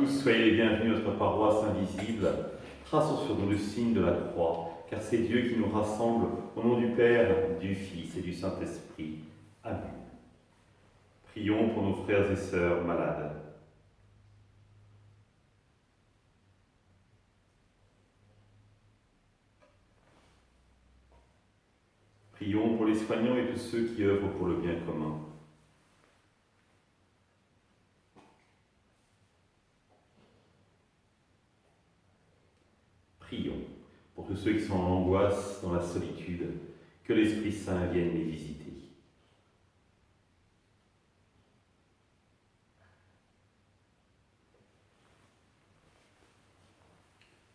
tous, soyez les bienvenus à notre paroisse invisible. Traçons sur nous le signe de la croix, car c'est Dieu qui nous rassemble au nom du Père, du Fils et du Saint-Esprit. Amen. Prions pour nos frères et sœurs malades. Prions pour les soignants et tous ceux qui œuvrent pour le bien commun. Prions pour tous ceux qui sont en angoisse, dans la solitude, que l'Esprit Saint vienne les visiter.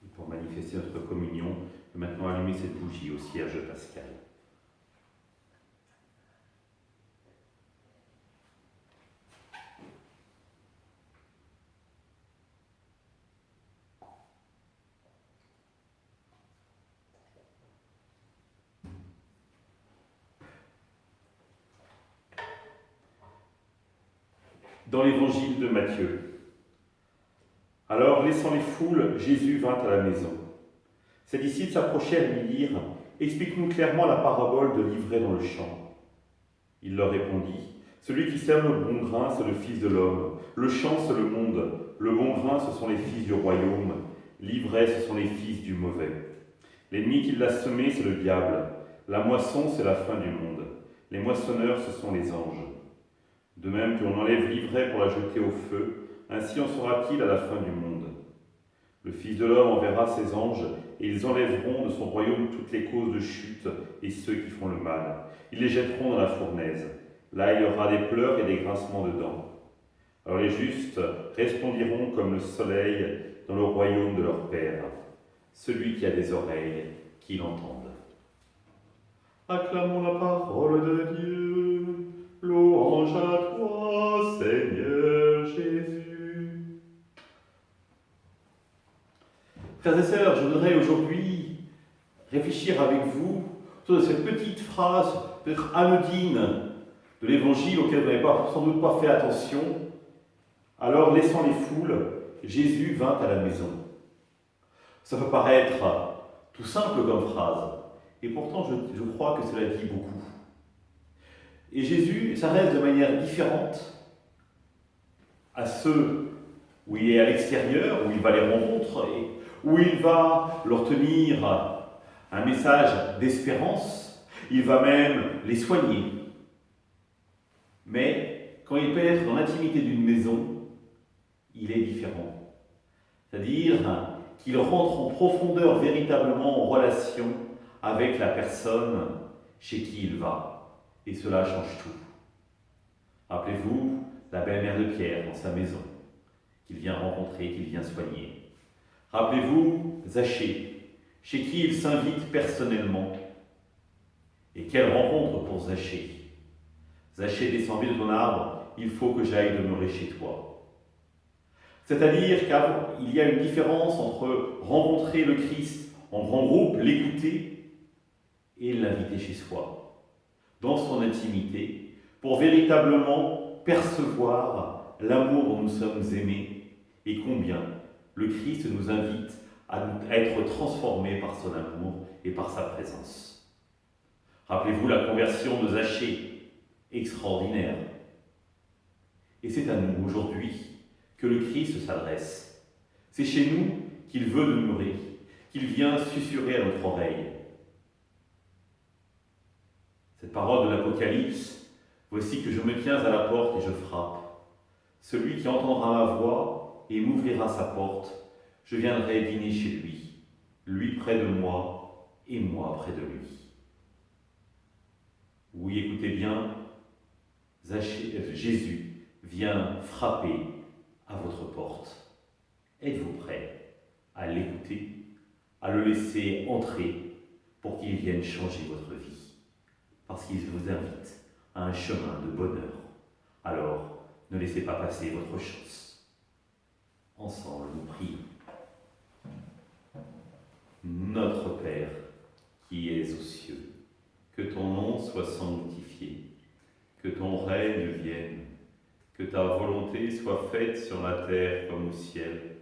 Et pour manifester notre communion, je vais maintenant allumer cette bougie au cierge pascal. Dans l'évangile de Matthieu. Alors, laissant les foules, Jésus vint à la maison. Ses disciples s'approchèrent et lui dirent « Explique-nous clairement la parabole de l'ivraie dans le champ. » Il leur répondit « Celui qui sème le bon grain, c'est le Fils de l'homme. Le champ, c'est le monde. Le bon grain, ce sont les fils du royaume. L'ivraie, ce sont les fils du mauvais. L'ennemi qui l'a semé, c'est le diable. La moisson, c'est la fin du monde. Les moissonneurs, ce sont les anges. De même que l'on enlève l'ivraie pour la jeter au feu, ainsi en sera-t-il à la fin du monde. Le Fils de l'homme enverra ses anges, et ils enlèveront de son royaume toutes les causes de chute et ceux qui font le mal. Ils les jetteront dans la fournaise. Là, il y aura des pleurs et des grincements de dents. Alors les justes resplendiront comme le soleil dans le royaume de leur Père. Celui qui a des oreilles, qu'il entende. Acclamons la parole de Dieu. Louange à toi, Seigneur Jésus. Frères et sœurs, je voudrais aujourd'hui réfléchir avec vous sur cette petite phrase, peut-être anodine, de l'Évangile auquel vous n'avez sans doute pas fait attention. Alors, laissant les foules, Jésus vint à la maison. Ça peut paraître tout simple comme phrase, et pourtant je crois que cela dit beaucoup. Et Jésus s'adresse de manière différente à ceux où il est à l'extérieur, où il va les rencontrer, où il va leur tenir un message d'espérance, il va même les soigner. Mais quand il pénètre dans l'intimité d'une maison, il est différent. C'est-à-dire qu'il rentre en profondeur véritablement en relation avec la personne chez qui il va. Et cela change tout. Rappelez-vous la belle-mère de Pierre dans sa maison, qu'il vient rencontrer, qu'il vient soigner. Rappelez-vous Zachée, chez qui il s'invite personnellement. Et quelle rencontre pour Zachée. Zachée, descendez de ton arbre, il faut que j'aille demeurer chez toi. C'est-à-dire qu'il y a une différence entre rencontrer le Christ en grand groupe, l'écouter, et l'inviter chez soi, dans son intimité, pour véritablement percevoir l'amour dont nous sommes aimés et combien le Christ nous invite à être transformés par son amour et par sa présence. Rappelez-vous la conversion de Zachée, extraordinaire. Et c'est à nous aujourd'hui que le Christ s'adresse. C'est chez nous qu'il veut demeurer, qu'il vient susurrer à notre oreille. Cette parole de l'Apocalypse, voici que je me tiens à la porte et je frappe. Celui qui entendra ma voix et m'ouvrira sa porte, je viendrai dîner chez lui près de moi et moi près de lui. Oui, écoutez bien, Jésus vient frapper à votre porte. Êtes-vous prêt à l'écouter, à le laisser entrer pour qu'il vienne changer votre vie? Parce qu'il vous invite à un chemin de bonheur. Alors, ne laissez pas passer votre chance. Ensemble, nous prions. Notre Père, qui es aux cieux, que ton nom soit sanctifié, que ton règne vienne, Que ta volonté soit faite sur la terre comme au ciel.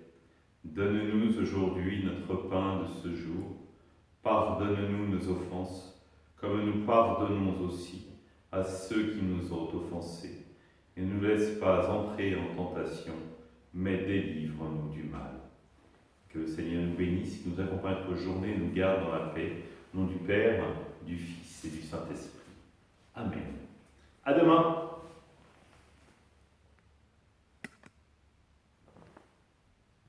Donne-nous aujourd'hui notre pain de ce jour. Pardonne-nous nos offenses, comme nous pardonnons aussi à ceux qui nous ont offensés. Et ne nous laisse pas entrer en tentation, mais délivre-nous du mal. Que le Seigneur nous bénisse, qu'il nous accompagne notre journée, nous garde dans la paix. Au nom du Père, du Fils et du Saint-Esprit. Amen. À demain.